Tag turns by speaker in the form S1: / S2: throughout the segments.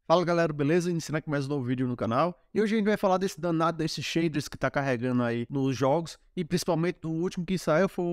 S1: Fala galera, beleza? Iniciando aqui mais um novo vídeo no canal. E hoje a gente vai falar desse danado desses shaders que tá carregando aí nos jogos. E principalmente do último que saiu foi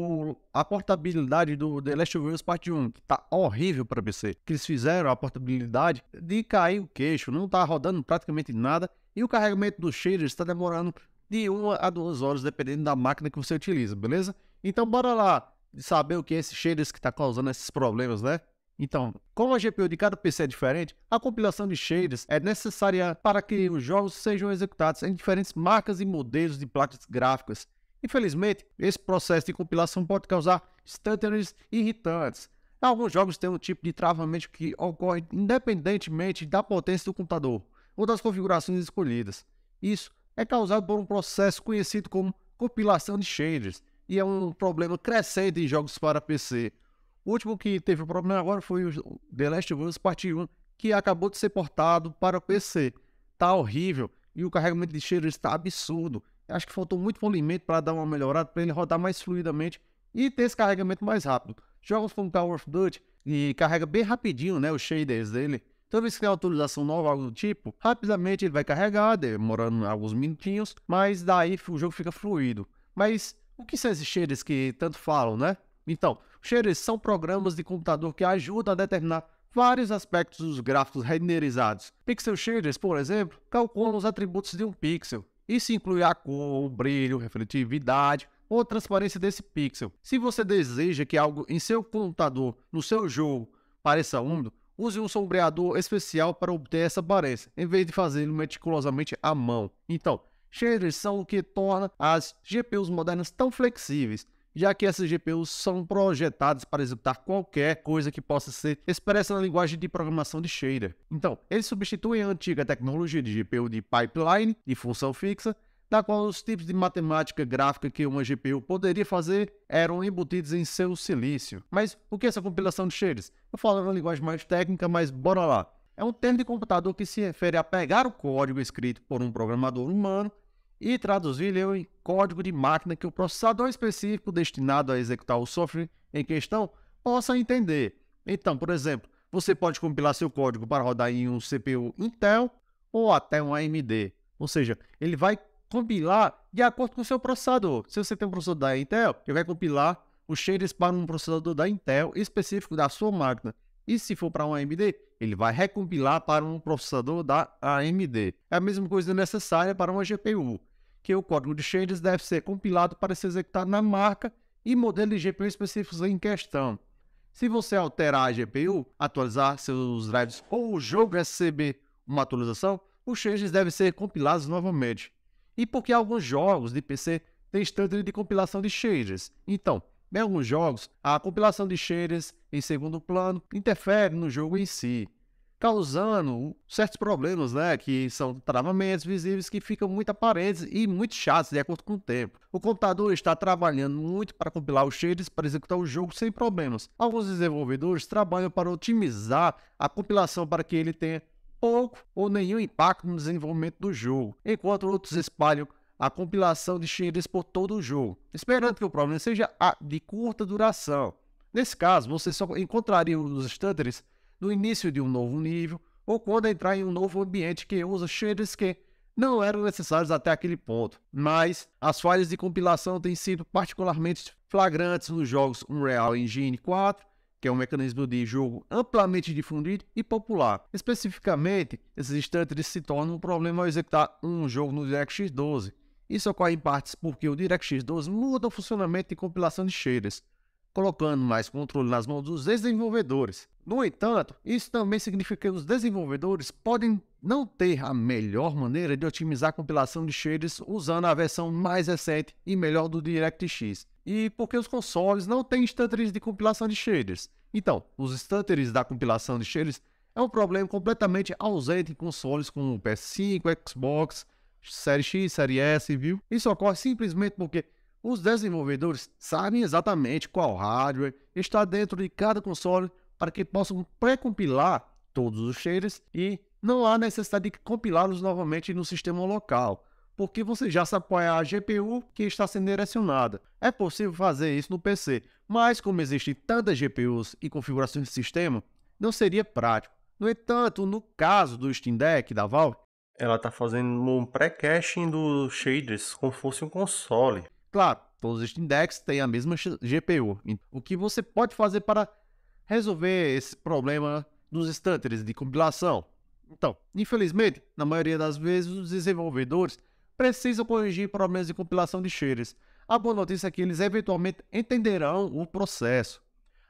S1: a portabilidade do The Last of Us Part 1, que tá horrível para PC. Que eles fizeram a portabilidade de cair o queixo, não tá rodando praticamente nada. E o carregamento dos shaders está demorando de 1 a 2 horas, dependendo da máquina que você utiliza, beleza? Então bora lá saber o que é esses shaders que tá causando esses problemas, né? Então, como a GPU de cada PC é diferente, a compilação de shaders é necessária para que os jogos sejam executados em diferentes marcas e modelos de placas gráficas. Infelizmente, esse processo de compilação pode causar stutterings irritantes. Alguns jogos têm um tipo de travamento que ocorre independentemente da potência do computador ou das configurações escolhidas. Isso é causado por um processo conhecido como compilação de shaders e é um problema crescente em jogos para PC. O último que teve o problema agora foi o The Last of Us Part 1, que acabou de ser portado para o PC. Tá horrível e o carregamento de shaders está absurdo. Acho que faltou muito polimento para dar uma melhorada, para ele rodar mais fluidamente e ter esse carregamento mais rápido. Jogos como Call of Duty e carrega bem rapidinho, né, os shaders dele. Toda vez que tem uma atualização nova, algo do tipo, rapidamente ele vai carregar, demorando alguns minutinhos, mas daí o jogo fica fluido. Mas o que são esses shaders que tanto falam, né? Então, shaders são programas de computador que ajudam a determinar vários aspectos dos gráficos renderizados. Pixel shaders, por exemplo, calculam os atributos de um pixel. Isso inclui a cor, o brilho, refletividade ou transparência desse pixel. Se você deseja que algo em seu computador, no seu jogo, pareça úmido, use um sombreador especial para obter essa aparência, em vez de fazê-lo meticulosamente à mão. Então, shaders são o que torna as GPUs modernas tão flexíveis, já que essas GPUs são projetadas para executar qualquer coisa que possa ser expressa na linguagem de programação de shader. Então, eles substituem a antiga tecnologia de GPU de pipeline, de função fixa, da qual os tipos de matemática gráfica que uma GPU poderia fazer eram embutidos em seu silício. Mas o que é essa compilação de shaders? Eu falo uma linguagem mais técnica, mas bora lá. É um termo de computador que se refere a pegar o código escrito por um programador humano e traduzir-lhe em código de máquina que o processador específico destinado a executar o software em questão possa entender. Então, por exemplo, você pode compilar seu código para rodar em um CPU Intel ou até um AMD. Ou seja, ele vai compilar de acordo com o seu processador. Se você tem um processador da Intel, ele vai compilar os shaders para um processador da Intel específico da sua máquina. E se for para um AMD, ele vai recompilar para um processador da AMD. É a mesma coisa necessária para uma GPU, que o código de shaders deve ser compilado para ser executado na marca e modelo de GPU específicos em questão. Se você alterar a GPU, atualizar seus drivers ou o jogo receber uma atualização, os shaders devem ser compilados novamente. E porque alguns jogos de PC têm standard de compilação de shaders. Então, em alguns jogos, a compilação de shaders em segundo plano interfere no jogo em si, causando certos problemas, né, que são travamentos visíveis que ficam muito aparentes e muito chatos de acordo com o tempo. O computador está trabalhando muito para compilar os shaders para executar o jogo sem problemas. Alguns desenvolvedores trabalham para otimizar a compilação para que ele tenha pouco ou nenhum impacto no desenvolvimento do jogo, enquanto outros espalham a compilação de shaders por todo o jogo, esperando que o problema seja de curta duração. Nesse caso, você só encontraria os stutterings no início de um novo nível, ou quando entrar em um novo ambiente que usa shaders que não eram necessários até aquele ponto. Mas as falhas de compilação têm sido particularmente flagrantes nos jogos Unreal Engine 4, que é um mecanismo de jogo amplamente difundido e popular. Especificamente, esses stutterings se tornam um problema ao executar um jogo no DirectX 12. Isso ocorre em partes porque o DirectX 12 muda o funcionamento de compilação de shaders, colocando mais controle nas mãos dos desenvolvedores. No entanto, isso também significa que os desenvolvedores podem não ter a melhor maneira de otimizar a compilação de shaders usando a versão mais recente e melhor do DirectX. E porque os consoles não têm stutterings de compilação de shaders. Então, os stutterings da compilação de shaders é um problema completamente ausente em consoles como o PS5, Xbox, Série X, Série S, viu? Isso ocorre simplesmente porque os desenvolvedores sabem exatamente qual hardware está dentro de cada console para que possam pré-compilar todos os shaders e não há necessidade de compilá-los novamente no sistema local, porque você já sabe qual é a GPU que está sendo direcionada. É possível fazer isso no PC, mas como existem tantas GPUs e configurações de sistema, não seria prático. No entanto, no caso do Steam Deck da Valve,
S2: Ela tá fazendo um pré-caching dos shaders como fosse um console.
S1: claro, todos os Steam Decks têm a mesma GPU. O que você pode fazer para resolver esse problema dos estanteres de compilação? Então, infelizmente, na maioria das vezes, os desenvolvedores precisam corrigir problemas de compilação de shaders. A boa notícia é que eles eventualmente entenderão o processo.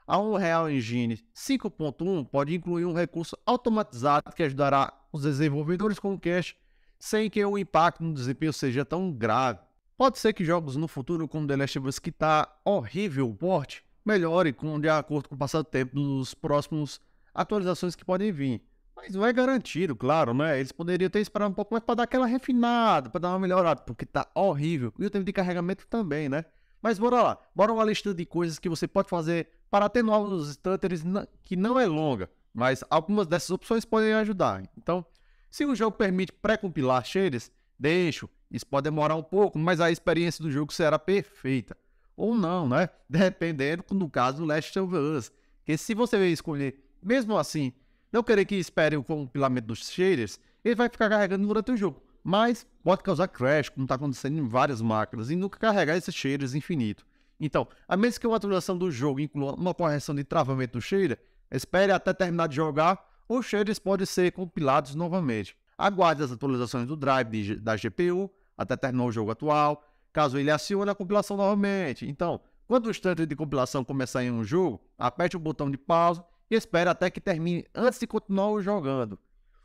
S1: A Unreal Engine 5.1 pode incluir um recurso automatizado que ajudará os desenvolvedores com o cache sem que o impacto no desempenho seja tão grave. Pode ser que jogos no futuro, como The Last of Us, que está horrível o port, melhore de acordo com o passar do tempo dos próximos atualizações que podem vir. Mas não é garantido, claro, né? Eles poderiam ter esperado um pouco mais para dar aquela refinada, para dar uma melhorada, porque tá horrível. E o tempo de carregamento também, né? Mas bora lá, bora uma lista de coisas que você pode fazer para atenuar os stutters, que não é longa, mas algumas dessas opções podem ajudar. Então, se o jogo permite pré-compilar shaders, deixo. Isso pode demorar um pouco, mas a experiência do jogo será perfeita. Ou não, né? Dependendo, no caso do Last of Us. Porque se você escolher, mesmo assim, não querer que espere o compilamento dos shaders, ele vai ficar carregando durante o jogo. Mas pode causar crash, como está acontecendo em várias máquinas, e nunca carregar esses shaders infinito. Então, a menos que uma atualização do jogo inclua uma correção de travamento do shader, espere até terminar de jogar, os shaders podem ser compilados novamente. Aguarde as atualizações do drive da GPU até terminar o jogo atual, caso ele acione a compilação novamente. Então, quando o instante de compilação começar em um jogo, aperte o botão de pausa e espere até que termine antes de continuar jogando.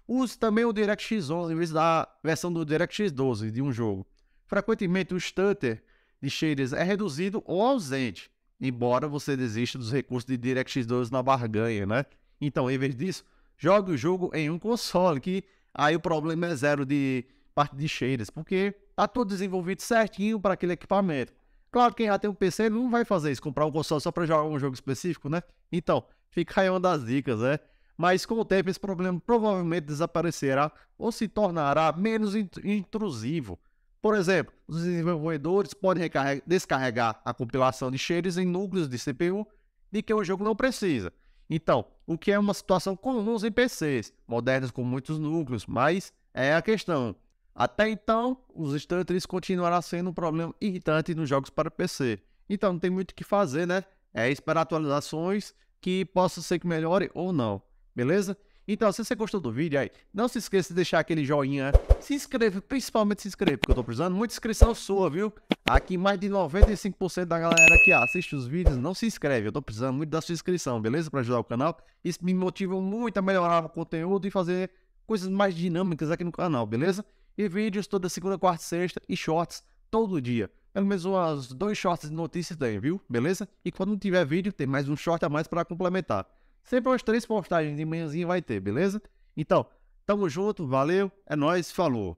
S1: Use também o DirectX 11 em vez da versão do DirectX 12 de um jogo. Frequentemente o stutter de shaders é reduzido ou ausente, embora você desista dos recursos de DirectX 12 na barganha, né? Então, em vez disso, jogue o jogo em um console, que aí o problema é zero de parte de shaders, porque tá tudo desenvolvido certinho para aquele equipamento. Claro que quem já tem um PC não vai fazer isso, comprar um console só para jogar um jogo específico, né? Então, fica aí uma das dicas, né? Mas com o tempo esse problema provavelmente desaparecerá ou se tornará menos intrusivo. Por exemplo, os desenvolvedores podem descarregar a compilação de shaders em núcleos de CPU de que o jogo não precisa. Então, o que é uma situação comum em PCs modernos com muitos núcleos, mas é a questão. Até então, os stutters continuarão sendo um problema irritante nos jogos para PC. Então, não tem muito o que fazer, né? É esperar atualizações que possam ser que melhore ou não. Beleza? Então, se você gostou do vídeo aí, não se esqueça de deixar aquele joinha, se inscreve, principalmente se inscreve, porque eu tô precisando muita inscrição sua, viu? Aqui mais de 95% da galera que assiste os vídeos não se inscreve, eu tô precisando muito da sua inscrição, beleza? Para ajudar o canal, isso me motiva muito a melhorar o conteúdo e fazer coisas mais dinâmicas aqui no canal, beleza? E vídeos toda segunda, quarta e sexta e shorts todo dia. Pelo menos umas 2 shorts de notícias tem, viu? Beleza? E quando não tiver vídeo, tem mais um short a mais para complementar. Sempre umas 3 postagens de manhãzinha vai ter, beleza? Então, tamo junto, valeu, é nóis, falou!